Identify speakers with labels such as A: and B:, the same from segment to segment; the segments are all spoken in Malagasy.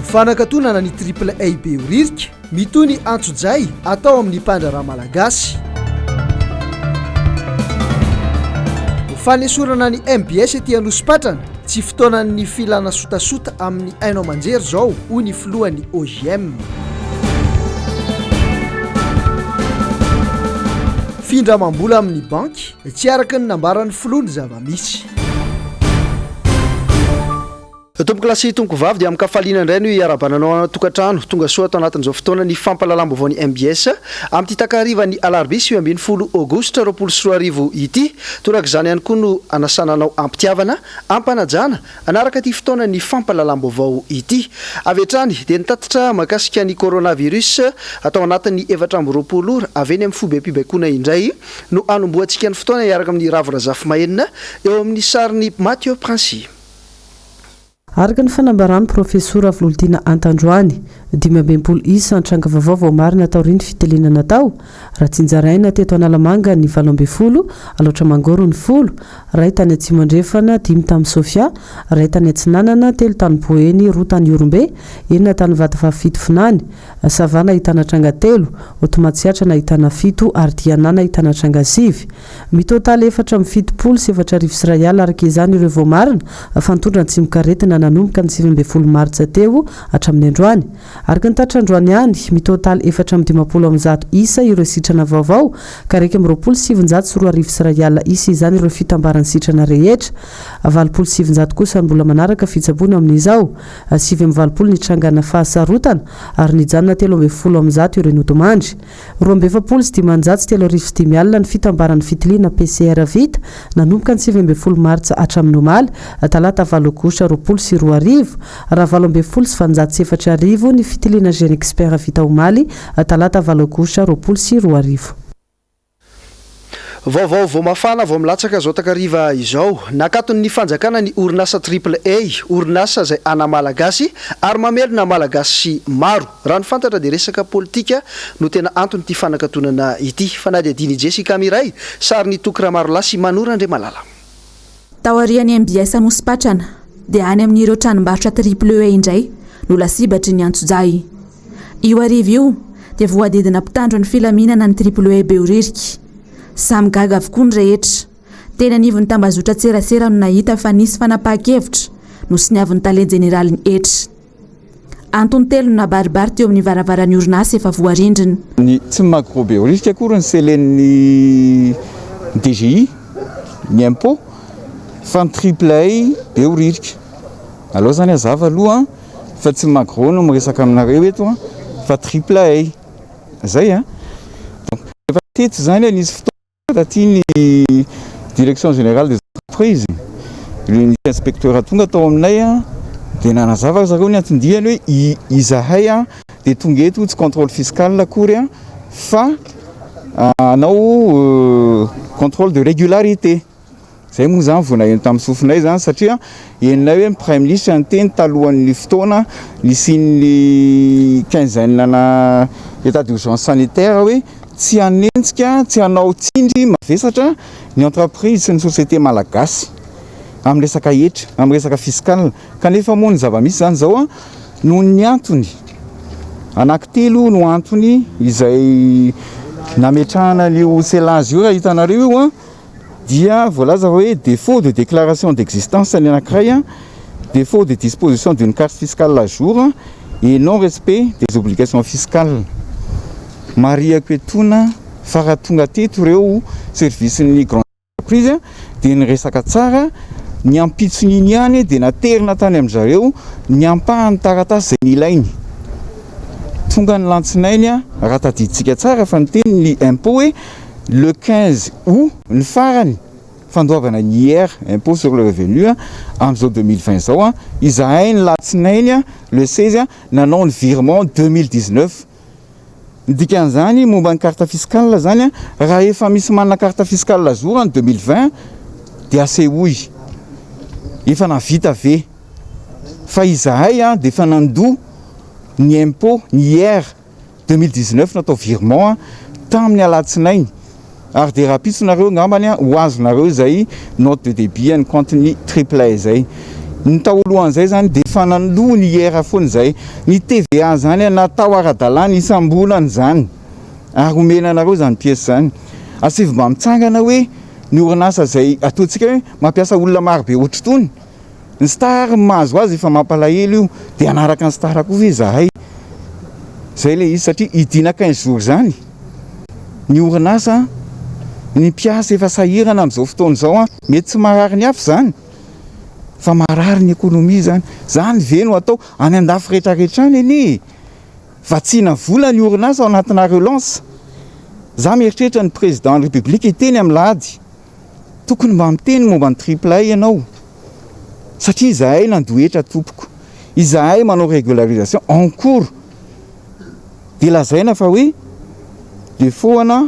A: fanakatonana ny triple A be oririka mitoy ny antsojay atao amin'ny mpandraraha malagasy. Fanesorana ny MBS ety Anosipatrana tsy fotoanan'ny filana sotasota amin'ny haino amanjery zao hoy ny filohan'ny OGM. Findramam-bola amin'ny banky tsy araka ny nambaran'ny filoha ny zava-misy. Tompo klasy tompo vavy dia amin'ny kafaliana indray no iarabananao tokantrano tonga soa atao anatin'izao fotoana ny fampalalam-baovao ny MBS amin'ny takariva ny Alarobia 7 Aogositra 2024 ity. Torak'izany ihany koa no anasananao ampitiavana ampanajana anaraka ty fotoana ny fampalalam-baovao ity. Avy hatrany dia nitatitra mahakasika ny coronavirus atao anatin'ny 420 ora avy eny amin'ny fobem-pibaikona indray no anomboantsika ny fotoana iaraka amin'ny Ravirazafy Mahenina eo amin'ny sariny Mathieu Princy.
B: Araka ny fanambarany profesora Volontina Antandroany 12 isa antranga vaovao vao marina atao riny fitelinana tao raha tsinjaraina teto Analamanga ny 12 aloatra mangoro ny 10 ray tany Atsimandrefana 5 tamy Sofia ray tany Atsinanana 3 tany Boeny 2 tany Orombe 9 tany Vatafafito Finany Savana hitana tranga 3 Otomatsiatrana hitana 7 ary Dianana hitana tranga 5 mitotaly 470 sy 400 Israel araka izany ireo vao marina fantondra Tsimikaretina nanomboka ny 7 martsa teo hatramin'ny androany. Araka ny tatra androany ihany mitotaly 450 isa ireo sitrana vaovao ka raiky amin'ny 27 sy 2 Israel isa izany ireo fitambarany sitrana rehetra 27 kosa mbola manaraka fitsaboana amin'izao 7 ny trangana fahasarotana ary nijanona 13 ireo notomandry 27 sy 3 alina ny fitambarany fitiliana PCR vita nanomboka ny 7 martsa hatramin'ny omaly talata 7 aogositra 2024 raha 20 sy 704 ny fitiliana Jeune Expert vita omaly talata 7 aogositra 2024.
A: Vaovao vao mafana vao milatsaka zao takariva izao nakatony fanjakana ny orinasa triple A orinasa zay ana malagasy ary mamelona malagasy maro raha ny fantatra dia resaka politika no tena antony ty fanakatonana ity fanady adiny Jessica Miray sary ny tokra maro lasy manora andre malala.
C: Taoriany MBS Anosipatrana dia any amin'ireo tranombarotra triple A indray no lasibatry ny antsojay. Io arivo io dia voadidina mpitandro ny filaminana ny triple A be oririka. Samy gaga avokoa ny rehetra. Tena nivony tambazotra tserasera no nahita fa nisy fanapahan-kevitra no siniaviny tale jeneraly ny etra. Antony telo na baribary teo amin'ny varavaran'ny orinasa efa voarindrina.
D: Ny tsy makro be oririka akory ny selen'ny DGI, ny impôt, fa ny triple A be oririka. Aloha zany azava aloha fa tsy makro no miresaka aminareo eto fa triple A. Zay Donc efa teto zany nisy fotoana taty ny direction générale des entreprises. Le inspecteur tonga tao aminay dia nanazava zareo ny antondihany hoe izahay dia tonga eto tsy contrôle fiscal akory fa anao contrôle de régularité. Zay moa zany vao naheno tamin'ny sofinay zany satria henonay hoe Premier ministre anteny talohan'ny fotoana nisian'ny quinzaine na état d'urgence sanitaire hoe tsy anentsika tsy anao tsindry mavesatra ny entreprise sy ny société malagasy amin'ny resaka hetra amin'ny resaka fiscal kanefa moa ny zava-misy zany zao no ny antony anankitelo no antony izay nametrahana io selage io raha hitanareo io dia voalaza hoe défaut de déclaration d'existence ny anankiray défaut de disposition d'une carte fiscale à jour et non respect des obligations fiscales. Mariako etona faratonga teto reo service ny grande entreprise dia ny resaka tsara ny ampitson'iny ihany dia naterina tany amin'izareo ny ampahany taratasy zay nilainy tonga ny lantsinainy raha tadiditsika tsara fa niteny ny impôt hoe le 15 août ny farany fandoavana ny IR impôt sur le revenu amin'izao 2020 zao izahay ny latsinainy le 16 nanao ny virement 2019. Dikan'izany momba ny carte fiscale zany raha efa misy manana carte fiscale jour en 2020 dia asehoy efa navita ve fa izahay dia efa nandoa ny impôt ny IR 2019 natao virement tamin'ny alatsinainy ary dia rapitsonareo ngambany ho azonareo zay note de débit ny compte ny triple A zay ny taolohan'izay zany de fa nanloa ny era foana zay ny TVA zany natao ara-dalàna isam-bolana zany ary omena anareo zany pièce zany asivy mba mitsangana hoe ny orinasa zay ataontsika hoe mampiasa olona marobe ohatrotony ny star mahazo azy efa mampalahelo io de anaraka ny star koa ve zahay zay le izy satria idina 15 jours zany ny orinasa ny mpiasa efa sahirana am'izao fotoana zao mety tsy marary ny afo zany fa marary ny économie zany ve no atao any andafy rehetrarehetra any anie vatsina vola ny orinasa ao anatina relance za mieritreritra ny président de la république iteny amin'ny lahady tokony mba miteny momba ny triple A ianao satria izahay nandohetra tompoko izahay manao régularisation en cours de lazaina fa hoe de foana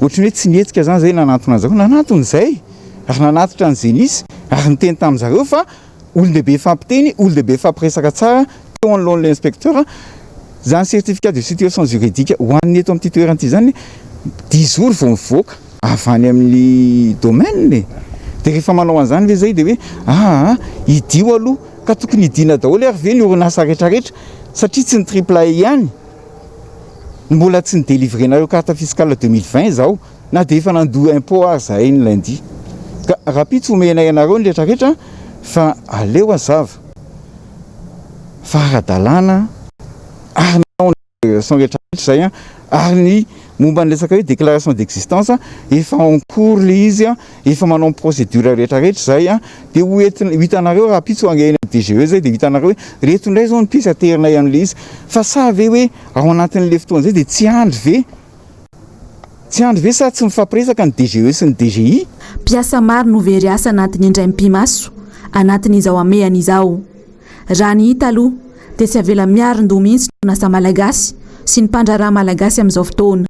D: ohatrany hoe tsy nietsika zany zay nanatona an'izao nanatony zay ary nanatitra ny zenisy ary niteny tamin'izareo fa olon-dehibe fampiteny olon-dehibe fampiresaka tsara teo anoloan'ilay inspecteur zany certificat de situation juridique ho an'ny eto amin'ity toerana ity zany 10 jours vao mivoaka avy any amin'ny domaine de rehefa manao an'izany ve zay de hoe idio aloha ka tokony idina daholo ary ve ny orinasa rehetrarehetra satria tsy ny triple A ihany mbola tsy ny délivrenareo carte fiscale 2020 zao na de efa nandoa impôt ary zahay ny lundi ka rapide tsy omenay anareo ny rehetrarehetra fa aleo azava fa ara-dalàna ary son rehetrarehetra zay ary ny momba ny lesaka hoe déclaration d'existence efa en cours le izy efa manao procédure rehetrarehetra zay de ho hitanareo rapide angehina DGE zay de hitanareo hoe reto indray zao ny pisy aterinay am'le izy fa sa ve hoe ao anatin'le fotoana zay de tsy andry ve sa tsy mifampiresaka ny DGE sy ny DGI
C: mpiasa maro no very asa anatiny indray mpimaso anatin'izao amehany izao raha ny hita aloha de tsy avela miaro-ndoha mihitsy ny orinasa malagasy sy ny mpandraraha malagasy amin'izao fotoana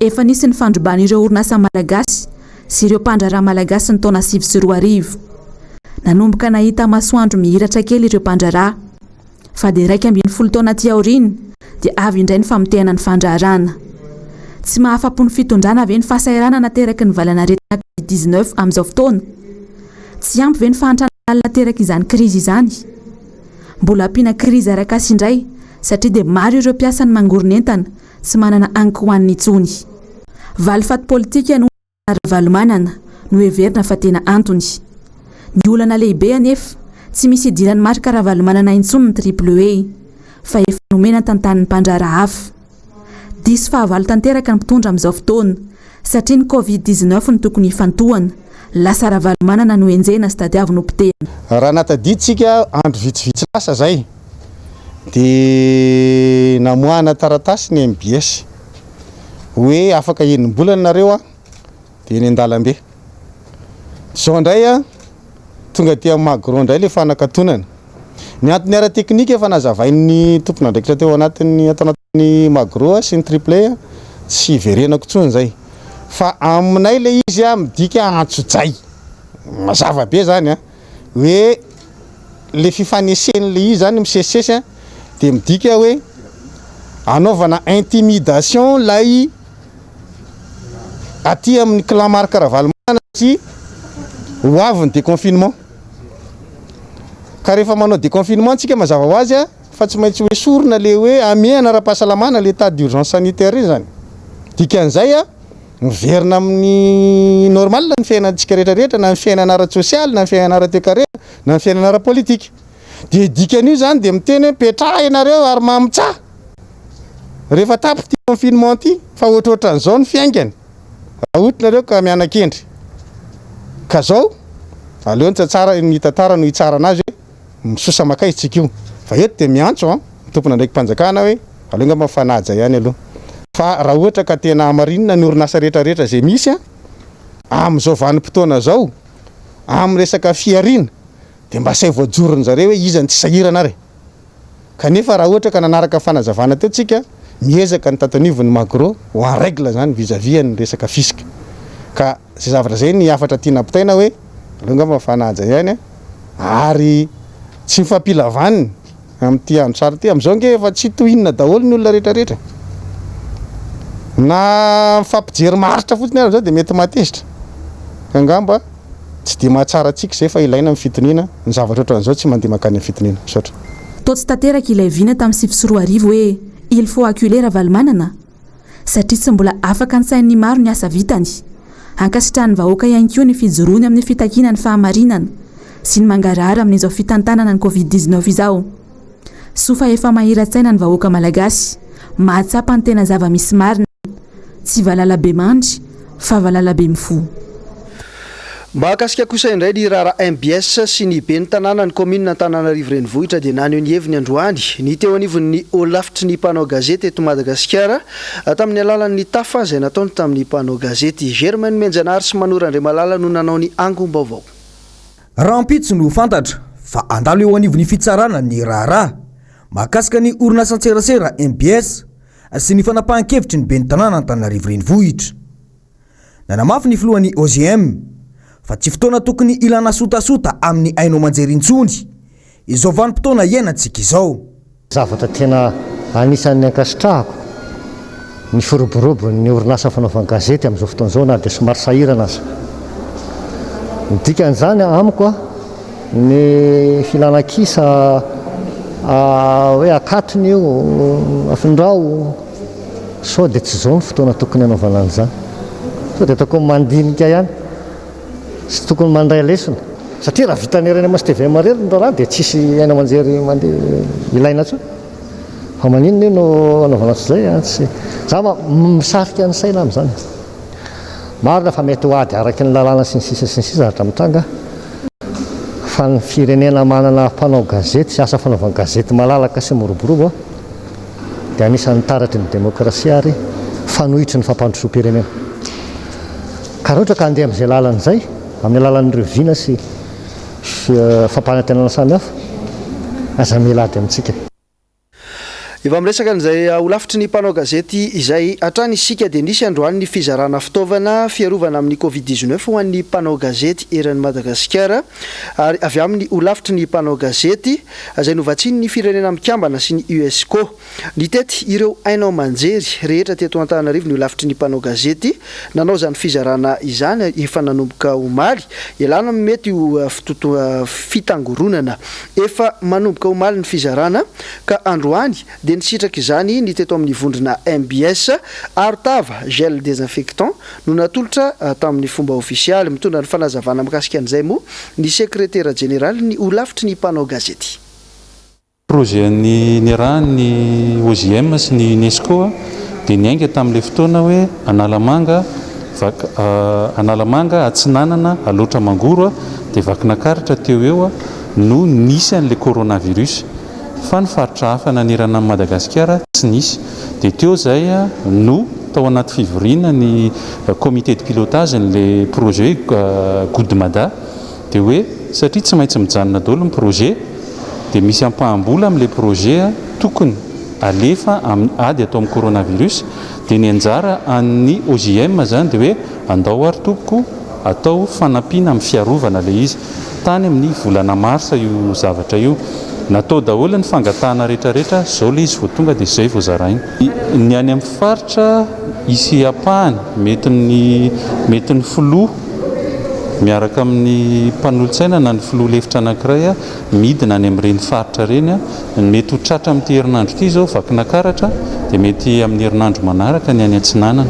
C: efa nisy ny fandroban'ireo orinasa malagasy sy ireo mpandraraha malagasy ny taona 2024 nanomboka nahita masoandro mihiratra kely ireo mpandraraha fa de 1.7 taona ty aoriny de avy indray ny famotehana ny fandraharana tsy mahafapo ny fitondrana ve ny fahasairana nateraky ny valanaretina COVID-19 amin'izao fotoana tsy ampy ve ny fahantrana nateraky izany krizy izany mbola ampiana krizy arakasy indray satria de maro ireo mpiasa ny mangoronentana sy manana ankohan'ny itsony valifaty politika no valomanana no heverina fa tena antony ny olana lehibe anefa tsy misy idirany marika ravalomanana intsony ny triple A fa efa nomena tantanin'ny mpandraraha hafa diso fahavalo tanteraka ny mpitondra amin'izao fotoana satria ny COVID-19 ny tokony hifantohana lasa ravalomanana no enjena sy tadiavy no pitehana
E: raha nataditsika andro vitsivitsy lasa zay de namoahana taratasy ny MBS hoe afaka enim-bolana nareo de ny andalambe zao ndray tonga dia magro ndray le fanakatonana ny antony ara teknika efa nazavain'ny tompon'andraikitra teo anatin'ny atao anatin'ny magro sy ny triple A tsy verenako tsony zay fa aminay le izy midika antsodzay mazava be zany hoe le fifaneseny le izy zany misesisesy de midika hoe anaovana intimidation lay aty amin'ny clan marque ravalomanana sy ho avy ny déconfinement ka rehefa manao déconfinement antsika mazava ho azy fa tsy maintsy hoe sorona le hoe amiana ara-pahasalamana l'état d'urgence sanitaire zany dikan'izay miverina amin'ny normal ny fiainantsika rehetrarehetra na ny fiainana ara-sosialy na ny fiainana ara-toekarena na ny fiainana ara-politika de dikan'io zany de miteny hoe petraha ianareo ary mamitsah rehefa tapy ty confinement ty fa ohatrohatran'izao ny fiaingany raha ohatrinareo ka mianan-kendry ka zao aleo ny tsara ny tantara no hitsara anazy hoe misosa makay tsika io fa eto de miantso tompona ndraiky mpanjakana hoe aleo nga mafanaja ihany aloha fa raha ohatra ka tena amarinina ny orinasa rehetrarehetra zay misy amin'izao vanim-potoana zao amin'ny resaka fiarina de mba say voajorony zareo hoe izy tsy sahirana ary kanefa raha ohatra ka nanaraka fanazavana teo tsika miezaka ny tatanivon'ny magro ho en règle zany vis-à-vis ny resaka fisika ka zay zavatra zay ny afatra tiana pitaina hoe aleo nga mafanaja ihany ary tsy mifampilavaniny amin'ty andro sara ty amin'izao nge efa tsy tohinana daholo ny olona rehetrarehetra na mifampijery maritra fotsiny ary zao de mety matezitra ka ngamba tsy dia mahatsara antsika izay fa ilaina amin'ny fitoniana ny zavatra ohatran'izao tsy mandeha makany amin'ny fitoniana misaotra.
C: Tao tsy tanteraka ilay viana tamin'ny 7 hoe il faut acculer Ravalomanana satria tsy mbola afaka ny sain'ny maro ny asa vitany. Ankasitrahan'ny vahoaka ihany koa ny fijoroany amin'ny fitakiana ny fahamarinana sy ny mangarara amin'izao fitantanana ny Covid-19 izao. Sofa efa mahira-tsaina ny vahoaka malagasy, mahatsapa ny tena zava-misy marina, tsy valalabe mandry fa valalabe mifo.
A: Mba akasika kosa indray ny rara MBS sy ny be ny tanàna ny commune Antananarivo renivohitra dia nany ny heviny androany ny teo anivon'ny olafitry ny mpanao gazety eto Madagasikara tamin'ny alalan'ny tafa izay nataony tamin'ny mpanao gazety Germaine Menjanary sy Manora Andriamalala no nanao ny angom-baovao.
F: Rampitso no fantatra fa andalo eo anivon'ny fitsarana ny raharaha mahakasika ny orinasa an-tserasera MBS sy ny fanapahan-kevitry ny be ny tanàna Antananarivo renivohitra. Nanamafy ny filohan'ny OGM fa tsy fotoana tokony ilana sotasota amin'ny ainao manjery intsony izao vanim-potoana iainantsika izao.
G: Zavatra tena anisan'ny ankasitrahako ny firoborobo ny orinasa fanaovana gazety amin'izao fotoana izao na dia somary sahirana aza. Ny dikan'izany amiko ny filanan-kisa hoe akatony io afindrao sao dia tsy izao ny fotoana tokony hanaovana an'izany. Sao dia tokony mandinika ihany sy tokony mandray lesona satria raha vitan'ireny MSTV marery ny raha dia tsisy aina manjery mandeha ilaina tsony fa maninona io no anaovana izay tsy za misarika ny saina amin'izany. Marina fa mety ho ady araky ny lalàna sy ny sisa hatra mitranga fa ny firenena manana mpanao gazety sy asa fanaovana gazety malalaka sy moroborobo dia anisan'ny taratry ny demokrasia ary fanohitry ny fampandrosoam-pirenena. Ka raha ohatra ka handeha amin'izay lalana izay amin'ny alalan'ireo viana sy fampanantenana samihafa aza milady amintsika.
A: Efa miresaka an'izay olafitry ny mpanao gazety izay hatrany isika dia nisy androany ny fizarana fitaovana fiarovana amin'ny Covid-19 ho an'ny mpanao gazety eran'ny Madagasikara ary avy amin'ny olafitry ny mpanao gazety izay novatsiny ny firenena mikambana sy ny UNESCO. Nitety ireo ainao manjery rehetra teto Antananarivo ny olafitry ny mpanao gazety nanao izany fizarana izany efa nanomboka omaly elana mety ho fitangoronana efa manomboka omaly ny fizarana ka androany dia nisitraka izany ny teto amin'ny vondrona MBS Artava gel désinfectant no natolotra tamin'ny fomba ofisialy mitondra ny fanazavana mikasika an'izay moa ny sekretera jeneraly ny olafitry ny mpanao gazety.
H: Projet ny raha ny OGM sy ny UNESCO dia niainga tamin'ilay fotoana hoe analamanga atsinanana aloatra mangoro dia vakina karatra teo eo no nisy an'ilay coronavirus. Fa ny faritra hafa nanirana amin'ny Madagasikara tsy nisy dia teo izay no tao anaty fivoriana ny comité de pilotage n'ilay projet Goudmada dia hoe satria tsy maintsy mijanona daholo ny projet dia misy ampahambola amin'ilay projet tokony alefa ady atao amin'ny coronavirus dia ny anjara an'ny OGM zany dia hoe andao ary tompoko atao fanampiana amin'ny fiarovana ilay izy tany amin'ny volana marsa io zavatra io. Natao daholo ny fangatahana rehetrarehetra zao ilay izy vao tonga dia izay vao zaraina. Ny any amin'ny faritra isy apahany mety ny filoha miaraka amin'ny mpanolontsaina na ny filoha lefitra anankiray midina any amin'ireny faritra ireny mety ho tratra amin'ity herinandro ity izao vakina karatra dia mety amin'ny herinandro manaraka ny any Antsinanana.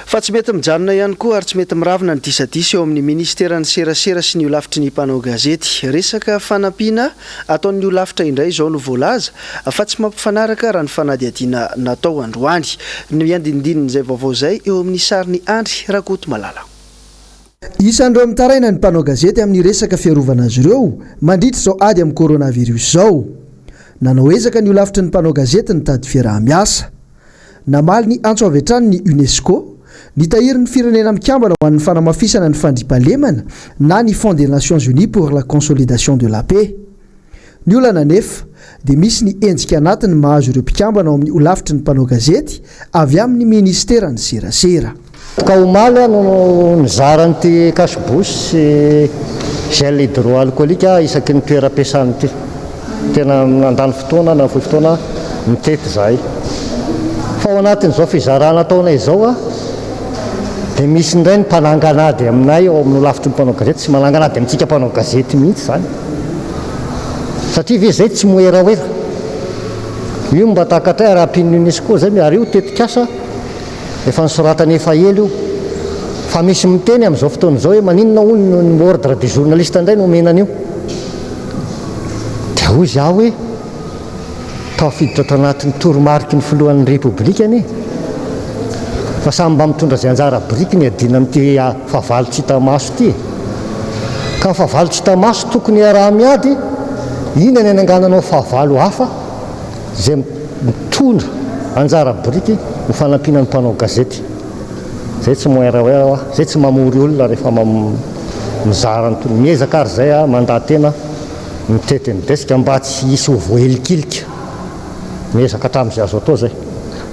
A: Fa tsy mety mijanona ihany koa ary tsy mety miravina ny disadisa eo amin'ny ministeran'ny serasera sy ny olafitry ny mpanao gazety. Resaka fanampiana ataon'ny olafitra indray izao no voalaza fa tsy mampifanaraka raha ny fanadihadiana natao androany. Ny andinindininy izay vaovao izay eo amin'ny sariny Andry Rakoto Malala.
I: Isan'ireo mitaraina ny mpanao gazety amin'ny resaka fiarovana azy ireo mandritra izao ady amin'ny coronavirus izao. Nanao ezaka ny olafitry ny mpanao gazety ny tady fiaraha-miasa. Namaly ny antso avy hatrany ny UNESCO nitahiry ny firenena mikambana ho an'ny fanamafisana ny fandriampahalemana na ny Fonds des Nations Unies pour la consolidation de la paix. Ny olana nefa dia misy ny enjika anatiny mahazo ireo mpikambana ao amin'ny olafitry ny mpanao gazety avy amin'ny ministeran'ny serasera.
G: Ka omaly no nizaran'ity kasibosy sy gel hydroalcoolique isaky ny toeram-piasany ity. Tena nandany fotoana na fotoana mitety zahay. Fa ao anatin'izao fizarana ataonay izao dia misy indray ny mpananganady aminay ao amin'ny lavitry ny mpanao gazety tsy mananganady amintsika mpanao gazety mihitsy zany satria ve zay tsy moeraoera io mba takatray raha-pin'ny UNESCO zay miary io tetikasa efa nisoratany efa ela io fa misy miteny amin'izao fotoan'izao hoe maninona hono ny ordre des journalistes indray no omenan'io dia hoy izy aho hoe tafiditra tanatin'ny toromarika ny filohan'ny republikany fa samy mba mitondra zay anjara briky ny adina amin'ity fahavalo tsy hita maso ity ka fahavalo tsy hita maso tokony araha miady ina ny anangananao fahavalo hafa zay mitondra anjara briky ny fanampiana ny mpanao gazety zay tsy moeraoera zay tsy mamory olona rehefa mizara ny tony miezaka ary zay a mandatena mitety midesika mba tsy hisy ho voahelikilika miezaka hatramin'izay azo atao zay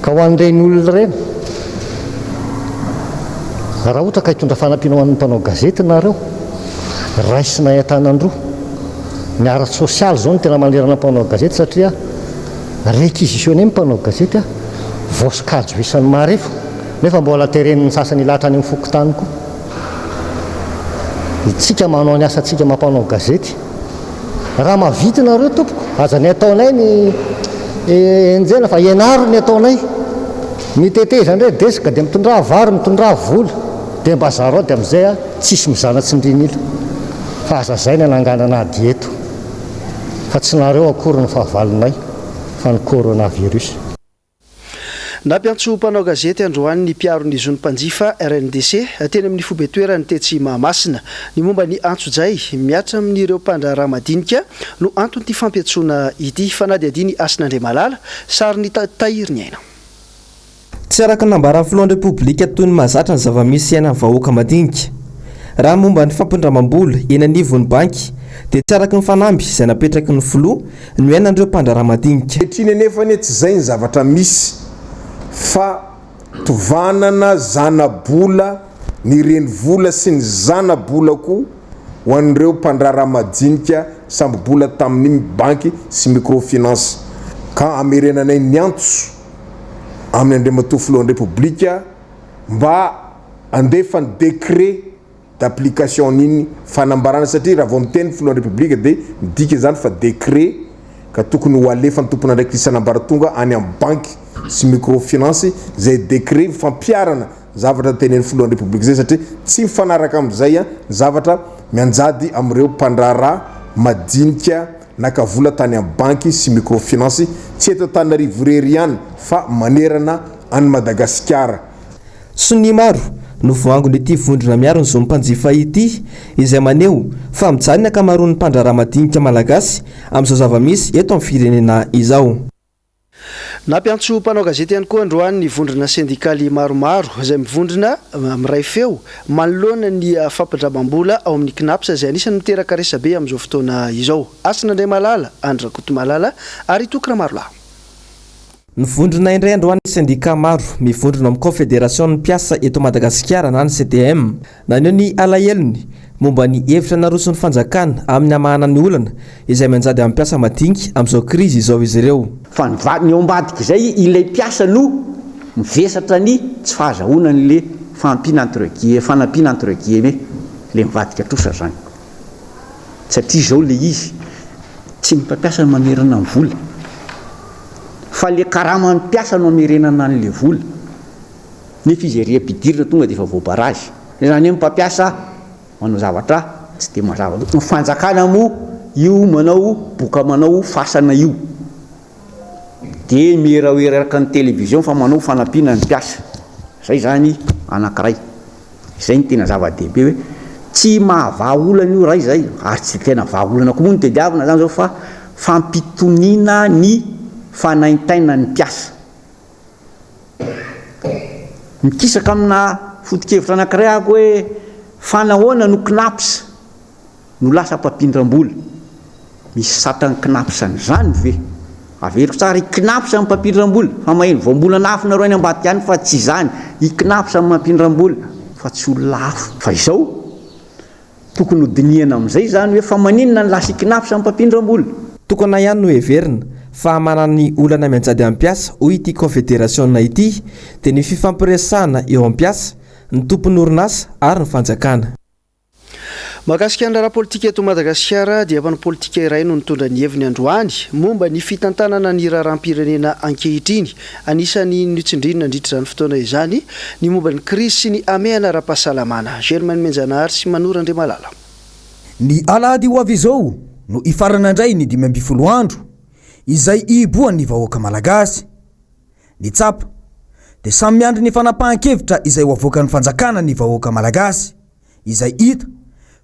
G: ka ho an'ireny olona ireny raha ohatra ka hitondra fanampiana ho an'ny mpanao gazety nareo raisina entanandroa ny ara sosialy zao no tena manerana mpanao gazety satria réquisitionné mpanao gazety a voasikajo isan'ny marefo nefa mbola tereniny sasany ilatra any amin'ny fokotany koa itsika manao ny asantsika mampanao gazety raha mavity nareo tompoko aza ny ataonay ny enjena fa ianaro ny ataonay miteteza ndray desika dia mitondra vary mitondra vola dia mba zaro dia amin'izay a tsisy mizanatsy ndrinila fa aza zay ny ananganana ady eto fa tsy nareo akory ny fahavalonay fa ny coronavirus
A: nampiantso mpanao gazety androany ny mpiaron'ny zony mpanjifa RNDC teny amin'ny fobetoerany tetsy Mahamasina ny momba ny antsojay miatra amin'ireo mpandraraha madinika no antony fampiatsoana ity fanady adiny Asinandriamalala sary ny tahiriny aina
J: tsy araka nambara filohan'ny republika toy ny mahazatra ny zava-misy aina vahoaka madinika raha momba ny fampindramam-bola eny anivon'ny banky dia tsy araka ny fanamby izay napetraky ny filoha ny ainandreo mpandraraha madinika
K: etriny anefany tsy zay ny zavatra misy fa tovanana zana-bola ny reny vola sy ny zana-bola koa ho an'ireo mpandraraha madinika samby bola tamin'ny banky sy microfinance ka amerenanay ny antso amin'ny andriamatoa filohan'ny republika mba andefa ny décret d'application niny fanambarana satria raha vao miteny filohan'ny republika dia midika zany fa décret ka tokony ho alefa ny tompona ndraiky isanambaratonga any amin'ny banky sy microfinance zay décret fampiarana zavatra tenen'ny filohan'ny republika zay satria tsy mifanaraka amin'izay a zavatra mianjady amin'ireo mpandraraha madinika nakavola tany amin'ny banky sy microfinance tsy eto Antananarivo irery ihany fa manerana any Madagasikara
J: sy ny maro no voangony ity vondrona miaro ny zony mpanjifa ity izay maneho fa mijanona akamaroan'ny mpandraraha madinika malagasy amin'izao zava-misy eto amin'ny firenena izao.
A: Nampiantso mpanao gazety ihany koa androany ny vondrona sindikaly maromaro izay mivondrona miray feo manoloana ny fampindramam-bola ao amin'ny KNAPS izay anisany miteraka resabe amin'izao fotoana izao. Asinandriamalala, Andrakotomalala ary Tokra Marolahy.
J: Ny vondrona indray androany sindika maro mivondrona amin'ny confédération ny mpiasa eto Madagasikara na ny CTM naneo ny alahelony momba ny hevitra naroson'ny fanjakana amin'ny amahana ny olana izay manjady amin'ny mpiasa madinika amin'izao krizy izao izy ireo.
L: Fa ny ambadika izay ilay mpiasa no mivesatra ny tsy fahazahoana n'le fanampiana entre guillemets le mivadika trosa zany satria izao le izy tsy ny mpampiasa no mamerana ny vola fa le karama ny mpiasa no amerenana an'le vola nefa izy ery ampidirina tonga dia efa voabarazy zany hoe mpampiasa manao zavatra tsy dia mazava ny fanjakana moa io manao boka manao fasana io dia miheraoeraka ny télévision fa manao fanampiana ny mpiasa zay zany anankiray zay ny tena zava-dehibe hoe tsy mahava olana io raha izay ary tsy tena vaolana koa moa ny tediavina zany zao fa fampitoniana ny fanaintaina ny mpiasa mikisaka amina foto-kevitra anankiray ako hoe fanahoana no KNAPS no lasa mpampindram-bola misy satany KNAPS zany ve averiko tsara i KNAPS amin'ny mpampindram-bola fa maheno voambola lafo nareo any ambadika ihany fa tsy zany i KNAPS amin'ny mampindram-bola fa tsy ho lafo fa izao tokony ho dinihana amin'izay zany hoe fa maninona ny lasa i KNAPS amin'ny mpampindram-bola
J: tokona ihany no heverina fa manany olana mianjady amin'ny mpiasa hoy ity confédération ity dia ny fifampiresahana eo amin'ny mpiasa ny tompon'ny orinasa ary ny fanjakana.
A: Mahakasika ny raha politika eto Madagasikara dia mpano politika iray no nitondra ny heviny androany momba ny fitantanana ny raharam-pirenena ankehitriny. Anisany nitsindrinina nandritra izany fotoana izany ny momba ny krizy sy ny amehana ara-pahasalamana. Germaine Menjanahary sy Manora Andriamalala.
F: Ny alahady ho avy izao no ifarana indray ny 12 andro izay iboan'ny vahoaka malagasy. Ny tsapa dia samy miandry ny fanapahan-kevitra izay ho avoaka ny fanjakana ny vahoaka malagasy izay hita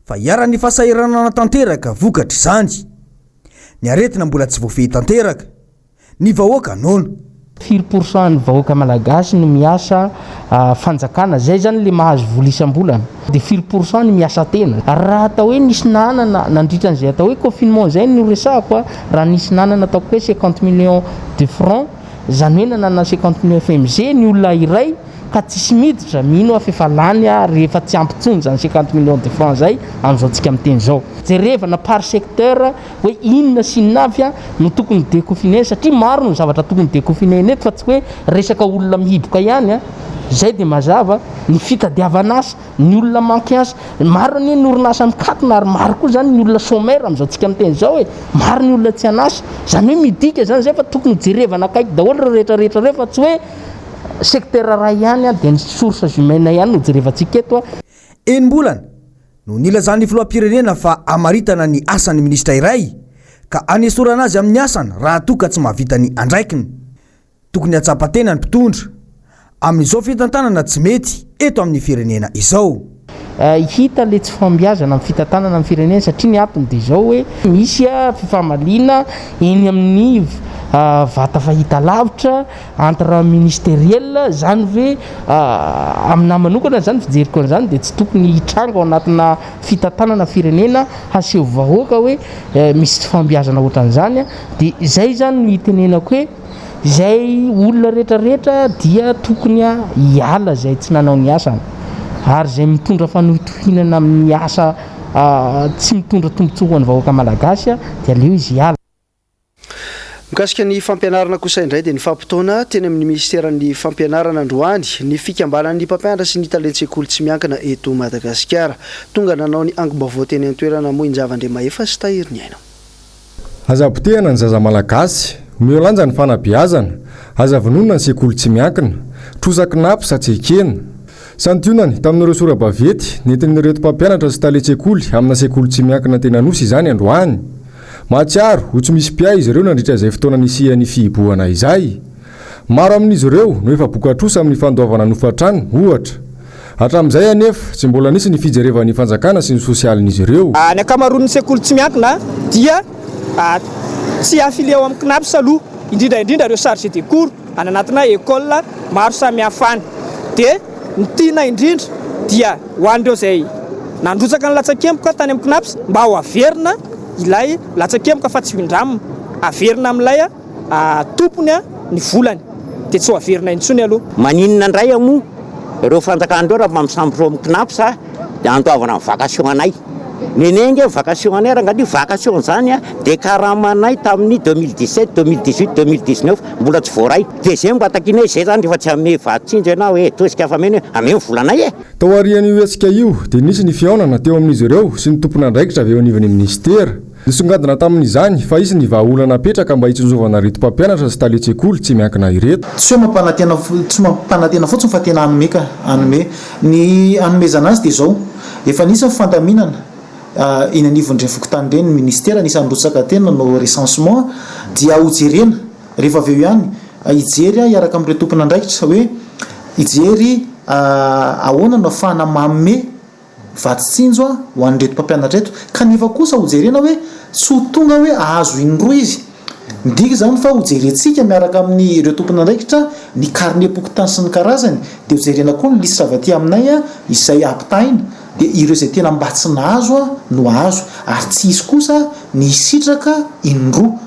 F: fa hiara-ny fahasahiranana tanteraka vokatra izany. Ny aretina mbola tsy voafehy tanteraka ny vahoaka nono.
M: 4% ny vahoaka malagasy no miasa fanjakana, zay zany le mahazo vola isam-bolana. Dia 4% ny miasa tena. Raha atao hoe nisy nanana nandritra an'izay atao hoe confinement zay no resahako, raha nisy nanana ataoko hoe 50 millions de francs, zany hoe nanana 50 millions FMG ny olona iray ka tsisy miditra mino afefa lany rehefa tsy ampitsony zany 50 millions de francs zay amin'izao tsika miteny zao. Jerevana par secteur hoe inona sy inona no tokony déconfiné satria maro no zavatra tokony déconfiné eto fa tsy hoe resaka olona mihiboka ihany zay dia mazava ny fitadiavana asa ny olona manky asa maro ny orinasa mikatona ary maro koa zany ny olona sommaire amin'izao tsika miteny zao hoe maro ny olona tsy anasa zany hoe midika zany zay fa tokony jerevana kaiky daholo rehetrarehetra rehefa tsy hoe secteur ray ihany dia ny sources humaines ihany no jerevantsika eto.
F: Enim-bolana no nilazan'ny filoham-pirenena fa amaritana ny asan'ny ministra iray ka anesorana azy amin'ny asany raha toka tsy mahavita ny andraikiny. Tokony hatsapa-tena ny mpitondra amin'izao fitantanana tsy mety eto amin'ny firenena izao.
M: Hita le tsy fambiazana amin'ny fitantanana amin'ny firenena satria ny antony dia izao hoe misy fifamalina eny amin'ny vata fahita lavitra entre ministériel zany hoe amina manokana zany fijeriko an'izany dia tsy tokony hitrango ao anatina fitantanana firenena haseho vahoaka hoe misy tsy fambiazana ohatran'izany dia izay zany no hitenenako hoe izay olona rehetrarehetra dia tokony hiala izay tsy nanao ny asany ary izay mitondra fanohitohinana amin'ny asa tsy mitondra tombontsoa ho an'ny vahoaka malagasy dia aleo izy hiala.
A: Mikasika ny fampianarana kosa indray dia ny fampitoana teny amin'ny ministeran'ny fampianarana androany ny fikambanan'ny mpampianatra sy ny talentsekuly tsy miankina eto Madagasikara tonga nanao ny angom-baovao teny an-toerana Moinjavandriamaefa sy Tahiriny Aina.
N: Aza-potehana ny zaza malagasy miolanja ny fanabeazana aza vonona ny sekoly tsy miankina trosakinapy sa tsy ekena santionany tamin'ireo sora-bavety nentin'ireto mpampianatra sy talentsekuly amina sekoly tsy miankina tena nosy izany androany. Mahatsiaro ho tsy misy pia izy ireo nandritra izay fotoana nisian'ny fihiboana izay. Maro amin'izy ireo no efa bokatrosa amin'ny fandoavana nofatrano ohatra. Hatramin'izay anefa tsy mbola nisy ny fijerevan'ny fanjakana sy ny sosialin'izy ireo.
O: Ny akamaroan'ny sekoly tsy miankina dia tsy affilié ao amin'ny CNAPS aloha indrindra ireo chargé de cours any anatina école maro samy hafany. Dia ny tiana indrindra dia ho an'ireo izay nandrotsaka ny latsakempoka tany amin'ny CNAPS mba ho averina ilay latsakempoka fa tsy mindramina averina amin'ilay tompony ny volany dia tsy ho averina intsony aloha.
P: Maninona indray moa ireo fanjakandreo raha mampisamboreo amin'ny CNAPS dia andoavana amin'ny vacation anay. Nenenge vacation anay raha ngady vacation zany dia karamanay tamin'ny 2017, 2018, 2019 mbola tsy voaray. Dia izay mba takinay izay zany rehefa tsy ame vaditsinjo ianao hoe tosika afameny ame volanay
N: Tao arian'io hetsika io dia nisy ny fiaonana teo amin'izy ireo sy ny tompona andraikitra avy eo anivon'ny ministera. Nisongadina tamin'izany fa isy ny vahaolana petraka mba hitsinjovana reto mpampianatra sy talentsekuly tsy miankina ireto.
Q: Tsy hoe mampanantena fotsiny fa tena anome ny anomezana azy dia izao efa nisy ny fandaminana iny anivon'ireny fokotany ireny ministera nisy androtsaka tena no recensement dia hojerena rehefa avy eo ihany hijery hiaraka amin'ireo tompona andraikitra hoe hijery ahoana no ahafahana manome vatitsinjo ho an'ireto mpampianatra reto kanefa kosa hojerena hoe tsy ho tonga hoe ahazo indroa izy midika zany fa hojerentsika miaraka amin'ireo tompona andraikitra ny carnet pokotany sy ny karazany dia hojerena koa ny listra avy aty aminay izay ampitahina dia ireo izay tena mba tsy nahazo no ahazo ary tsy isy kosa ny sitraka indroa.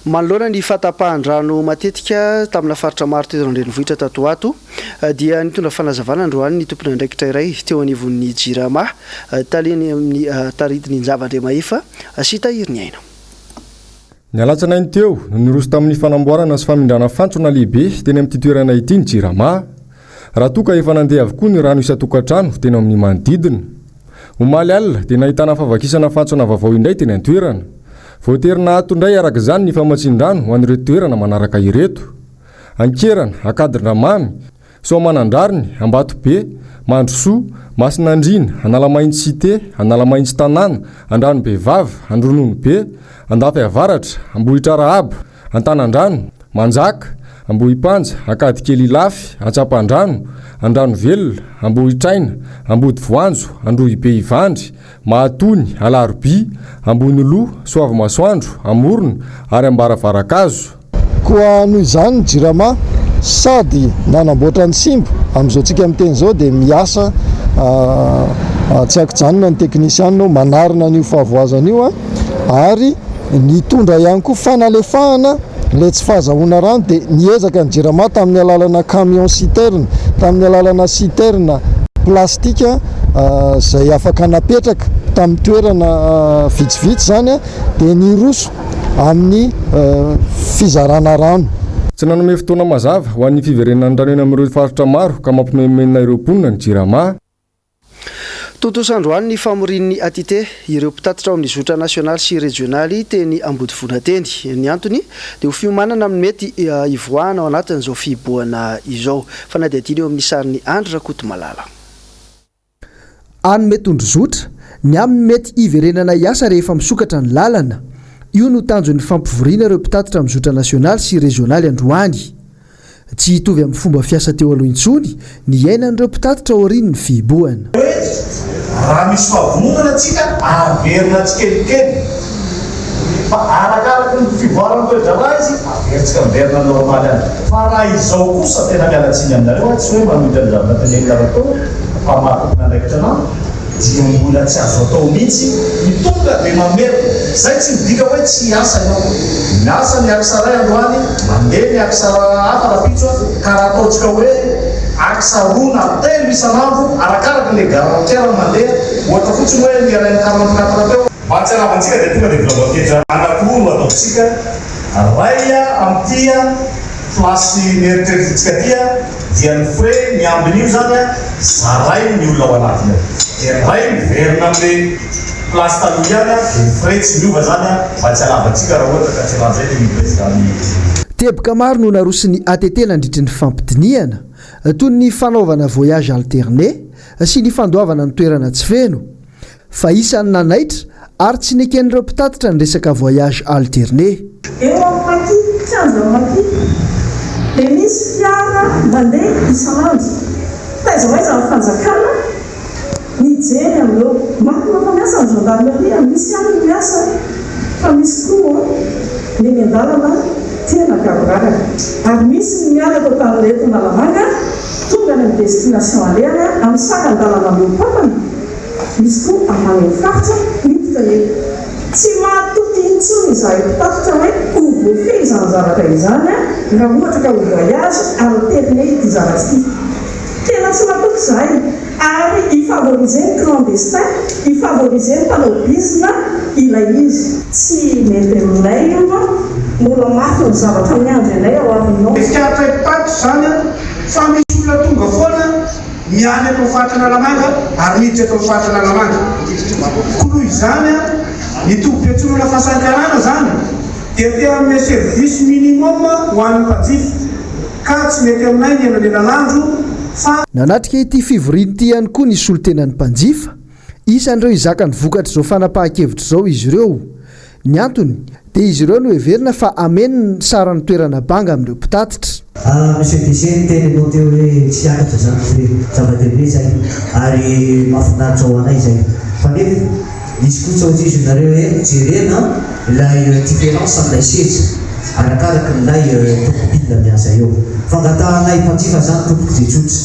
A: Manoloana ny fatapahan-drano matetika tamina faritra maro teto an-drenivohitra tato ato dia nitondra fanazavana androany ny tompona andraikitra iray teo anivon'ny Jirama taleny amin'ny taridiny Njavandriamaefa sy Tahiriny Aina.
N: Ny alatsanainy teo no niroso tamin'ny fanamboarana sy famindrana fantsona lehibe teny amin'ny toerana ity ny Jirama. raha toa ka efa nandeha avokoa ny rano isa-tokantrano tena amin'ny manodidina. Omaly alina dia nahitana favakisana fantsona vaovao indray teny an-toerana. Voaterina ato indray araka izany ny famatsin-drano ho an'ireo toerana manaraka ireto: Ankerana, Akadindramamy, Soamanandrariny, Ambatobe, Mandrosoa, Masinandrina, Analamahintsy Cité, Analamahintsy Tanàna, Andranombevava, Andrononobe, Andafy Avaratra, Ambohitra Rahaba, Antanandrano, Manjaka, Ambohipanja, Akadikely Lafy, Antsapandrano, Andranovelona, Ambohitraina, Ambody Voanjo, Androhibe Ivandry, Mahatony, Alarobia, Ambohinyloha, Soavimasoandro, Amorona ary Ambaravarakazo.
R: Koa noho izany ny jirama sady nanamboatra ny simba amin'izao tsika amin'ny teny izao dia miasa tsy haiko-janona ny teknisianina manarina an'io fahavoazana io ary nitondra ihany koa fanalefahana ilay tsy fahazahoana rano dia niezaka ny jirama tamin'ny alalana camion citerne, tamin'ny alalana citerne plastika izay afaka napetraka tamin'ny toerana vitsivitsy zany dia niroso amin'ny fizarana rano.
N: Tsy nanome fotoana mazava ho an'ny fiverenan'ny rano eny amin'ireo faritra maro ka mampimemenina ireo mponina ny jirama.
A: Tontosandroany ny famorin'ny atité ireo mpitatitra ao amin'ny zotra nasionaly sy regionaly teny Ambodivona teny. Ny antony dia ho fiomanana amin'ny mety ivoahana ao anatin'izao fiboana izao. Fanadihadiana eo amin'ny sariny Andra Kotomalala.
I: Anome tondrozotra ny amin'ny mety iverenana iasa rehefa misokatra ny lalana. Io no tanjon'ny fampivoriana ireo mpitatitra amin'ny zotra nasionaly sy regionaly androany. Tsy hitovy amin'ny fomba fiasa teo aloha intsony ny iainan'ireo mpitatitra aorian'ny ny fiboana.
S: Raha misy fahavonona antsika averina tsikelikely fa arakaraka ny fivoarana toedrana izy averintsika miverina normaly any. Fa raha izao kosa tena mialatsiny aminareo tsy hoe mamindra ny zavatra tenenina atao fa mahatokana andraikitra anao dia mbola tsy azo atao mihitsy ny tonga dia mamerina. Zay tsy midika hoe tsy asa ianao. Miasa ny aksa ray androany, mandeha ny aksa hafa rapitso ka raha ataontsika hoe aksa roa na telo isan'andro arakaraka le garantiera mandeha ohatra fotsiny hoe ny arainy 44 teo. Mahatsiaravantsika dia tonga dia vilavatedra anankiroa no ataontsika raya amin'tia plasy nieritrerititsika tia dia ny hoe ny ambin'io zany zaray ny olona ao anatiny dia ray miverina amin'le plasy taloha ihany dia fray tsy miova zany mba tsy alavantsika raha ohatra ka tsy rahan'izay dia mipresidany.
I: Teboka maro no narosiny ATT nandritry ny fampidiniana toy ny fanaovana voyage alterné sy ny fandoavana ny toerana tsy feno fa isan'ny nanaitra ary tsy neken'ireo mpitatitra ny resaka voyage alterné.
T: Eo amin'Maki, Tsanjo Maki, dia misy fiara mandeha isan'andro. Taiza hoaiza amin'ny fanjakana mijery amin'ireo makina fa miasa ny gendarmerie misy ihany miasa fa misy koa ny miandalana tena gavoraraka ary misy ny miaraka tamin'reto Nalamanga tonga ny destination alehana amin'ny sakan-dalana Leopapana misy koa amin'ny faritra miditra eto. Tsy mahatoky intsony izahay mpitatitra hoe ouvre-feu izany zavatra izany raha ohatra ka ho voyage alterné ity zavatra ity. Tena tsy mahatoky izahay ary ifavoriser ny clandestin, ifavoriser ny palobisme ilay izy. Tsy mety aminay io mbola mafy ny zavatra miandry anay ao aminao.
S: Fiaritra mpitatra zany fa misy olona tonga foana miany eto faritra Nalamanga ary miditra eto faritra Nalamanga. Konoho izany ny tombo-piantsoana fahasankarana zany dia tena amin'ny service minimum ho an'ny mpanjifa ka tsy mety aminay ny elanelan'andro fa
I: nanatrika ity fivoriana ity ihany koa ny solotenan'ny mpanjifa isan'ireo izaka ny vokatra izao fanapahan-kevitra izao izy ireo. Ny antony dia izy ireo no heverina fa ameny sara ny toerana banga amin'ireo mpitatitra.
U: Monsieur DG teny anao teo hoe tsy akatra zany zava-dehibe zay ary mahafinaritra ho anay zay fa nefa misy kosa ohatr'izy nareo hoe jerena ilay différence amin'ilay seza arakaraka nilay tokompilina miasa eo fangatahanay mpanjifa zany tompoko jejotra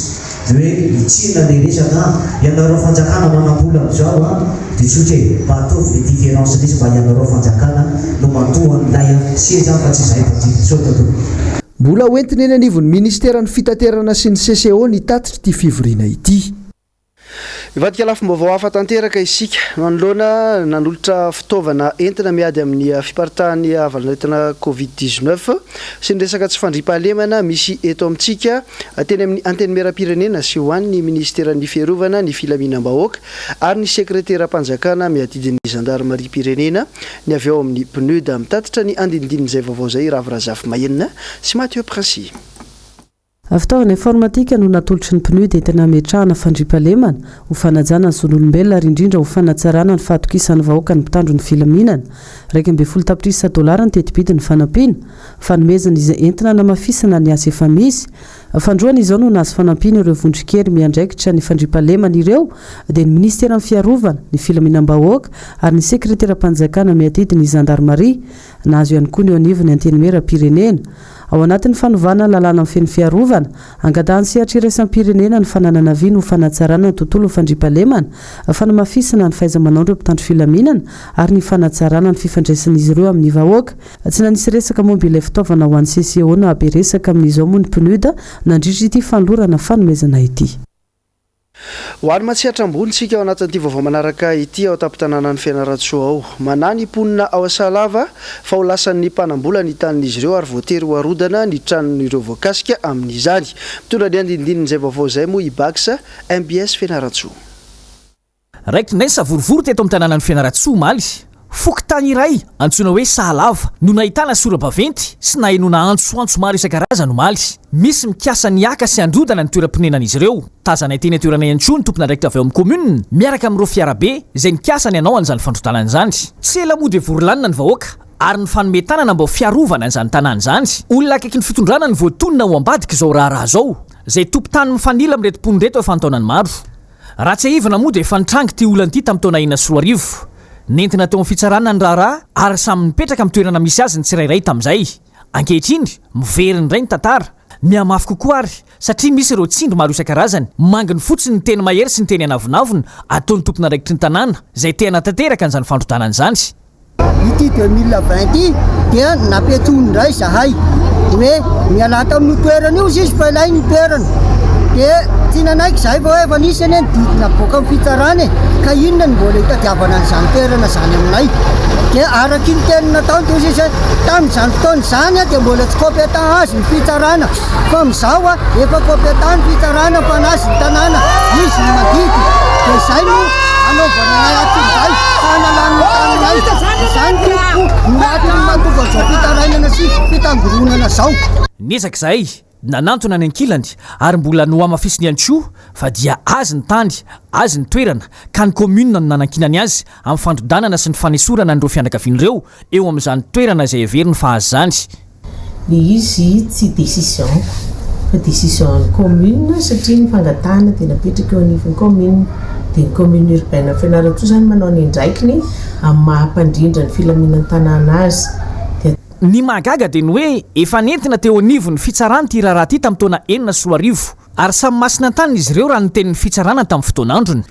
U: hoe mitsina le resaka ianareo fanjakana manambola amin'izao dia tsotra e mba ataovy le différence nisy mba ianareo fanjakana no mantohan'ilay seza fa tsy izay mpanjifa sao tatolo.
I: Mbola hoentiny eny anivon'ny ministera ny fitaterana sy ny CCO ny tatitra ity fivoriana ity.
A: ivadika lafim-baovao hafa tanteraka isika manoloana nanolotra fitaovana entina miady amin'ny fiparitahan'ny avalon'entana Covid-19 sy ny resaka tsy fandriam-pahalemana misy eto amintsika teny amin'ny anteny mera-pirenena sy ho an'ny ministeran'ny fiarovana ny filaminam-bahoaka ary ny sekretera-panjakana miadidin'ny gendarmerie pirenena ny avy ao amin'ny PNUD mitatitra ny andinindin'izay vaovao zay Ravirazafy Mahenina sy Mathieu Princy.
B: Fitaovana informatika no natolotry ny PNUD entina hametrahana fandriam-pahalemana ho fanajana ny zon'olombelona ary indrindra ho fanatsarana ny fahatokisan'ny vahoaka ny mpitandro ny filaminana. $250 ny tetibidi ny fanampiana, fanomezana izay entina namafisana ny asa efa misy. Fandroana izao no nahazo fanampiana ireo vondrikery miandraikitra ny fandriam-pahalemana ireo dia ny ministeran'ny fiarovana ny filaminam-bahoaka ary ny sekretera-panjakana miadidin'ny gendarmerie. Nahazo ihany koa ny anivony anteny mera-pirenena. Ao anatin'ny fanovana lalàna amin'ny feno fiarovana, angadahany sehatra iraisam-pirenena ny fananana viany ho fanatsarana ny tontolo fandriam-pahalemana, fanamafisana ny fahaiza-manao ireo mpitandro filaminana ary ny fanatsarana ny fifandraisan'izy ireo amin'ny vahoaka. Tsy nanisy resaka momba ilay fitaovana ho an'ny CCO na abe resaka amin'izao moa ny PNUD nandritra ity fanolorana fanomezana ity.
A: Ho any matsihatra ambonitsika ao anatin'ity vaovao manaraka ity ao tampon-tanànan'ny Fianarantsoa ao. Manany ponina ao Asalava fa ho lasan'ny mpanambola ny tanin'izy ireo ary voatery ho arodana ny tranon'ireo voakasika amin'izany. Mitondra ny andinindin'izay vaovao zay moa Vaovao Mbs Fianarantsoa.
V: Raiky nay savorovory teto amin'ny tanànan'ny Fianarantsoa maly. Fokontany iray antsoina hoe Sahalava no nahitana sora-baventy sy nahenoana antsoantso maro isan-karazany omaly. Misy mikasa ny aka sy androdana ny toeram-ponenan'izy ireo. Tazana teny toerana iantsoa ny tompona raikitra avy ao amin'ny commune miaraka amin'ireo fiarabe izay nikasany ianao an'izany fandrotanana izany. Tsy ela moa dia vorolanina ny vahoaka ary ny fanometanana mba ho fiarovana an'izany tanàna izany. Olona akaiky ny fitondrana ny voatonona ho ambadika izao raharaha zao izay tompo-tany mifanila amin'reto mponina reto efa ny taonany maro. Raha tsy ahivana moa dia efa nitrangy ty olana ity tamin'ny taona 2004. Nentina teo amin'ny fitsarana ny raharaha ary samy mipetraka amin'ny toerana misy azy ny tsirairay tamin'izay. Ankehitriny miveriny indray ny tantara. Mihamafy kokoa ary satria misy ireo tsindro maro isan-karazany manginy fotsiny ny teny mahery sy ny teny anavinaviny ataon'ny tompona raikitry ny tanàna izay tena tanteraka an'izany fandrotanana izany.
W: Ity 2020 dia napetsony indray zahay hoe miala tamin'ny toerana io sisy fa ilay ny toerana. Dia tsy nanaiky zahay fa hoe efa nisy eny didina boaka amin'ny fitsarana ka inona ny mbola hitadiavana an'izany toerana zany aminay. Dia araky ny teny nataony teo sisy tamin'izany fotoana izany dia mbola tsy kompeta azy ny fitsarana fa amin'izao efa kompeta ny fitsarana fa nazy ny tanàna izy ny madity. Dia izay no anaovanay atin'izay fanalan'ny tanànay izany toko miatiny mahatonga zao fitarainana sy fitangoronana zao.
V: Niezak'izay nanantona ny ankilany ary mbola no amafisiny ihany koa fa dia azy ny tany, azy ny toerana ka ny commune no nanankinany azy amin'ny fandrodanana sy ny fanesorana an'ireo fianakavian'ireo eo amin'izany toerana izay heveriny fa azy zany.
X: Le izy tsy décision fa décision ny commune satria ny fangatahana dia napetraka eo anivon'ny commune dia ny commune urbaine Fianarantsoa zany manao ny andraikiny amin'ny mahampandrindra ny filaminan'ny tanàna azy.
V: Ny mahagaga dia ny hoe efa nentina teo anivon'ny fitsarana ty raharaha ty tamin'ny taona 2004 ary samy masina tany izy ireo raha ny tenin'ny fitsarana tamin'ny fotoanandrony.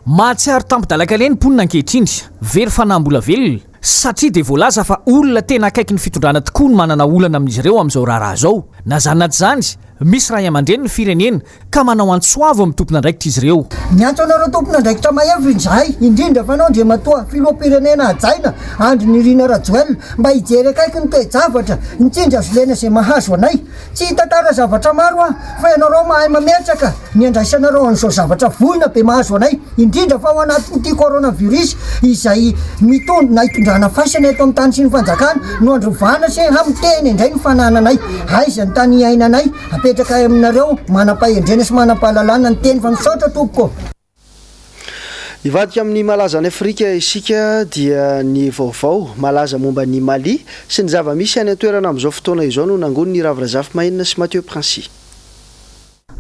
V: Mahatsiaro tampon-dalakale ny mponina ankehitriny very fanambola velona satria dia voalaza fa olona tena akaiky ny fitondrana tokoa no manana olana amin'izy ireo amin'izao raharaha zao. Na zany na tsy zany misy raha aman-dreny ny firenena ka manao antsoavo amin'ny tompona andraikitra izy ireo.
W: Ny antsoanareo tompona andraikitra maheviny zahay indrindra fa anao Andriamatoa filoham-pirenena hajaina Andry Nirina Rajoelina mba hijery akaiky ny toe-javatra nitsindra azolena izay mahazo anay. Tsy hitantara zavatra maro fa ianareo mahay mametraka ny andraisanareo an'izao zavatra voina be mahazo anay indrindra fa ao anatin'ity coronavirus izay nitondrana faisana eto amin'ny tany sy ny fanjakana no androvana sy hamiteny indray ny fanananay. Aiza ny tany iainanay apetraka aminareo manam-pahendrena sy manam-pahalalana ny teny fa misaotra tompoko.
A: Ivadika amin'ny malaza any Afrika isika dia ny vaovao malaza momba ny Mali sy ny zava-misy any toerana amin'izao fotoana izao no nangony ny Ravirazafy Mahenina sy Mathieu Princy.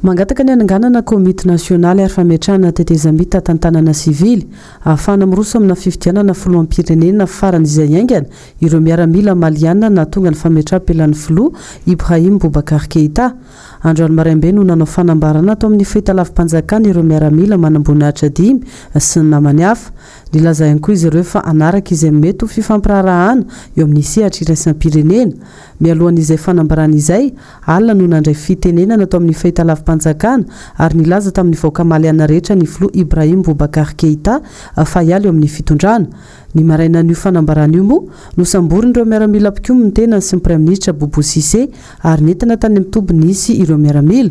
B: Mangataka ny ananganana komity nasionaly ary fametrahana tetezamita tantanana sivily ahafahana miroso amina fifidianana filoham-pirenena faran'izay aingana ireo miaramila maliana na tonga ny fametraha-pelan'ny filoha Ibrahim Boubacar Keita. Androany maraimbe no nanao fanambarana atao amin'ny fahitalavim-panjakana ireo miaramila manambonihitra 5 sy ny namany hafa. Nilaza ihany koa izy ireo fa anaraka izay mety ho fifampirarahana eo amin'ny sehatra iraisam-pirenena. Mialohan'izay fanambarana izay, alina no nandray fitenenana tao amin'ny fahitalavim-panjakana ary nilaza tamin'ny vaokamaly rehetra ny filoha Ibrahim Boubacar Keita fa hiala eo amin'ny fitondrana. Ny maraina an'io fanambarana io moa no samborin'ireo miaramila mpikomy ny tena sy ny praiministra Bobo Cissé ary nentina tany amin'ny toby nisy ireo miaramila.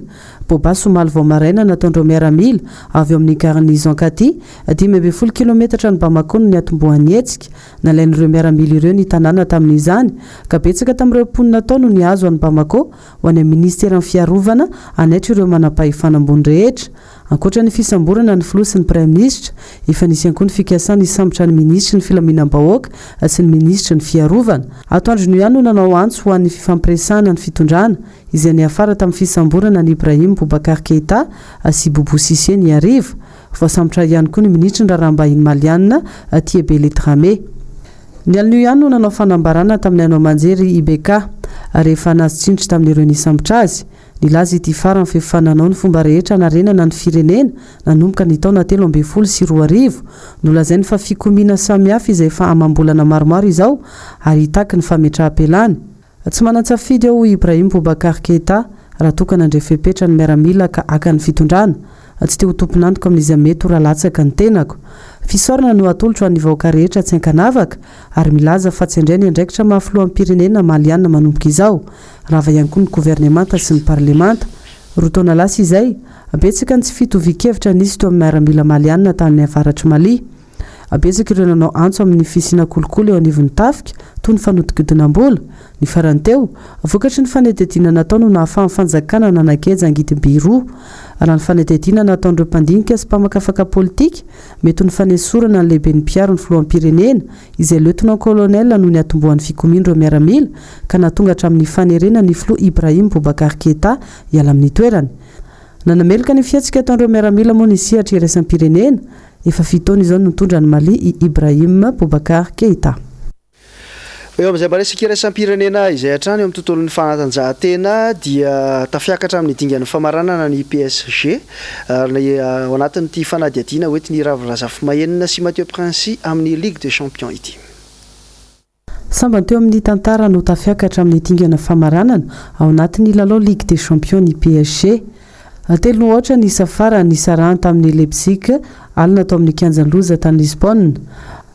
B: Boba somaly vao maraina nataon'ireo miaramila avy eo amin'ny garnison Kati 12 kilometatra ny Bamako no niatombohan'ny hetsika. Nalain'ireo miaramila ireo ny tanàna tamin'izany ka betsaka tamin'ireo mponina tao no nihazo an'ny Bamako ho any amin'ny ministera ny fiarovana anaitra ireo manam-pahefana ambony rehetra. Ankoatra ny fisamborana ny filoha sy ny praiministra, efa nisy ihany koa ny fikasana hisambotra ny ministra ny filaminam-bahoaka sy ny ministra ny fiarovana. Ato andro ihany no nanao antso ho an'ny fifampiresahana ny fitondrana izay niafara tamin'ny fisamborana ny Ibrahim Boubacar Keita sy Bobo Cissé ny arivo. Voasambotra ihany koa ny ministra ny raharaham-bahiny malianina Tiebele Dramé. Ny alina ihany no nanao fanambarana tamin'ny anao manjery IBK rehefa nazy tsindry tamin'ireo nisambotra azy. Nilaza ity farany fifananao ny fomba rehetra narenana ny firenena nanomboka ny taona 2012 nolazainy fa fikomiana samihafa izay efa amam-bolana maromaro izao ary hitaky ny fametraha-pelany. Tsy manan-tsafidy ao Ibrahim Boubacar Keita raha tokana andrefepetra ny miaramila ka aka ny fitondrana. Tsy te ho tomponandiko amin'izay mety ho rahalatsaka ny tenako. Fisaorana no atolotra ho an'ny vahoaka rehetra tsy ankanavaka ary milaza fa tsy indray ny andraikitra mahafilohan'ny pirenena maliana manomboka izao. Rava ihany koa ny gouvernemanta sy ny parlemanta. Roa taona lasa izay, betsaka ny tsy fitovi-kevitra nisy teo amin'ny miaramila maliana tamin'ny avaratry Mali. Betsaka ireo nanao antso amin'ny fisina kolokolo eo anivon'ny tafika toy ny fanodikodinam-bola. Ny farany teo, vokatry ny fanetedina natao no nahafahan'ny fanjakana nanakeza angidim-by roa. Raha ny fanetedina nataon'ireo mpandinika sy mpamakafaka politika mety ny fanesorana ny lehiben'ny mpiaro ny filohan'ny pirenena izay lieutenant colonel no ny atombohan'ny fikomian'ireo miaramila ka natonga hatramin'ny fanerena ny filoha Ibrahim Boubacar Keita hiala amin'ny toerany. Nanamelaka ny fiatsika ataon'ireo miaramila moa ny sehatra iraisam-pirenena. Efa fitaona izao no nitondra ny Mali Ibrahim Boubacar Keita.
A: Eo amin'izay mba resaka iraisam-pirenena izay hatrany eo amin'ny tontolon'ny fanatanjahantena dia tafiakatra amin'ny dingan'ny famaranana ny PSG ao anatin'ity fanadihadiana hoetiny Ravin-Razafy Mahenina sy Mathieu Princy amin'ny Ligue des Champions ity.
B: Sambany teo amin'ny tantara no tafiakatra amin'ny dingana famaranana ao anatin'ny lalao Ligue des Champions ny PSG. Telo ohatra ny safara ny sarahany tamin'ny Leipzig alina tao amin'ny kianjan'ny loza tany Lisbonne.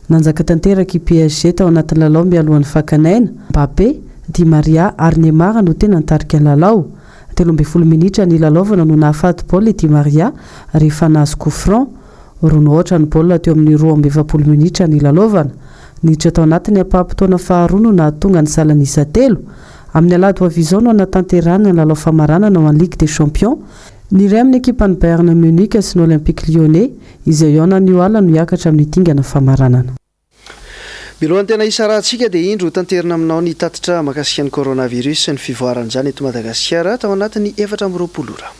B: Nanjaka tanteraka i PSG tao anatin'ny lalao mialohan'ny fakanaina. Mbappé, Di Maria ary Neymar no tena nitarika ny lalao. 13 minitra ny lalaovana no nahafaty baolina Di Maria rehefa nahazo coup franc. Roa ohatra ny baolina teo amin'ny 20 minitra ny lalaovana. Niditra tao anatiny ampaham-potoana faharoa no nahatonga ny salanisa telo. Amin'ny alahady ho avy izao no anatanterahana ny lalao famaranana ao amin'ny Ligue des Champions. Ny iray amin'ny ekipan'ny Bayern Munich sy ny Olympique Lyonnais izay eo anan'io ala no hiakatra amin'ny dingana famaranana.
A: Milohan'ny tena isa rahantsika dia indro tanterina aminao ny tatitra mahakasika ny coronavirus sy ny fivoaran'izany eto Madagasikara tao anatin'ny 420 ora.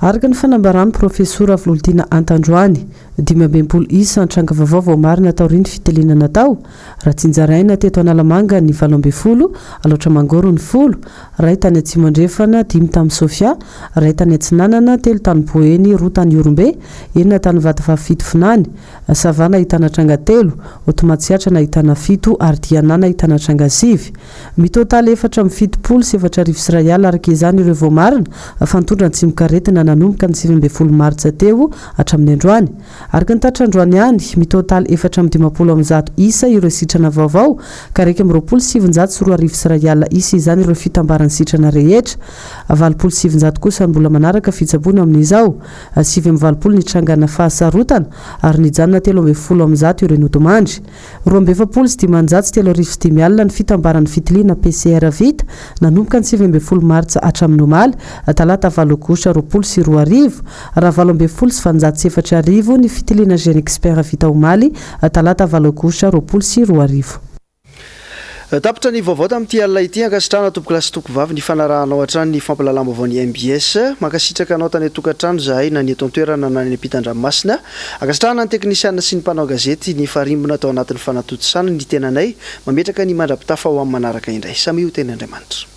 B: Araka ny fanambarany profesora Volontina Antandroany, 12 isa tranga vaovao marina taoriany fitelenana tao, raha tsinjaraina teto Analamanga ny 12, aloatra Mangoro ny 10, ray tany Atsimandrefana 10 tamin'ny Sofia, ray tany Atsinanana 3 tany Boeny, 2 tany Orombe, 9 tany Vatavafito Finany, Savana ahitana tranga 3, Otomatsiatra ahitana 7 ary Dianana ahitana tranga 5. Mitotaly 470 sy 4 sy rayala araka izany ireo vao marina, fantondra ny tsimokaretina nanomboka ny 20 martsa teo hatramin'ny androany. Araka ny tatra androany ihany, mitotaly 450 isa ireo sitrana vaovao, ka raika amin'ny 27 sy 2 sy rayala isa izany ireo fitambarany sitrana rehetra. 27 kosa ny mbola manaraka fitsaboana amin'izao, 7 ny trangana fahasarotana ary nijanona 13 ireo nodomandry. 20 sy 5 sy 3 ny fitambarany fitiliana PCR vita nanomboka ny 20 martsa hatramin'ny omaly, talata 7 aogositra 20 sy 2 raha 20 sy 704 ny fitiliana Gen Expert vita omaly, talata 7 aogositra 20 sy 2.
A: Tapitra ny vaovao tamin'ity alina ity ankasitrana tompo lasy toko vavy ny fanarahanao hatrany ny fampalalamba vaovao ny MBS makasitraka anao tany tokantrano zahay na ny eto an-toerana na ny ampitan-dranomasina ankasitrana ny teknisiana sy ny mpanao gazety ny farimbona tao anatin'ny fanatotosana ny tenanay mametraka ny mandrapitafa ho amin'ny manaraka indray samy io teny Andriamanitra.